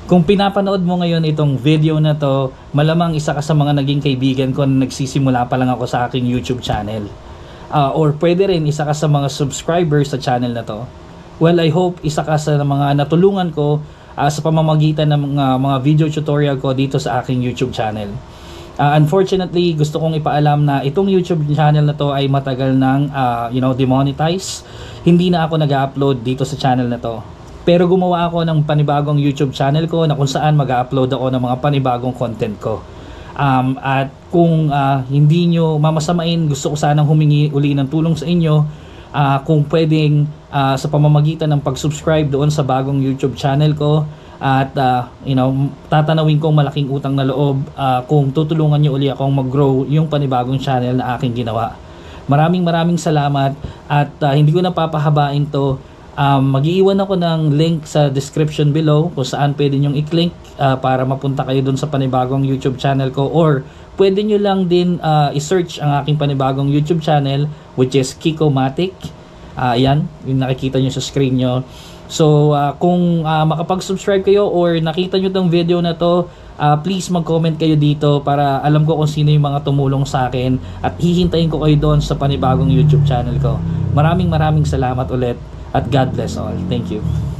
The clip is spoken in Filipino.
Kung pinapanood mo ngayon itong video na to, malamang isa ka sa mga naging kaibigan ko na nagsisimula pa lang ako sa aking YouTube channel. Or pwede rin isa ka sa mga subscribers sa channel na to. Well, I hope isa ka sa mga natulungan ko sa pamamagitan ng mga video tutorial ko dito sa aking YouTube channel. Unfortunately, gusto kong ipaalam na itong YouTube channel na to ay matagal nang demonetize. Hindi na ako nag-upload dito sa channel na to. Pero gumawa ako ng panibagong YouTube channel ko na kung saan mag-upload ako ng mga panibagong content ko. At kung hindi nyo mamasamain, gusto ko sanang humingi uli ng tulong sa inyo. Kung pwedeng sa pamamagitan ng pag-subscribe doon sa bagong YouTube channel ko. At tatanawin kong malaking utang na loob kung tutulungan nyo uli akong mag-grow yung panibagong channel na aking ginawa. Maraming salamat at hindi ko na papahabain to. Mag-iiwan ako ng link sa description below kung saan pwede nyong i-click para mapunta kayo dun sa panibagong YouTube channel ko, or pwede nyo lang din i-search ang aking panibagong YouTube channel, which is Kikomatic. Yan, yung nakikita nyo sa screen nyo. So kung makapag-subscribe kayo or nakita nyo tong video na to, please mag-comment kayo dito para alam ko kung sino yung mga tumulong sa akin, at hihintayin ko kayo doon sa panibagong YouTube channel ko. Maraming salamat ulit. At God bless all. Thank you.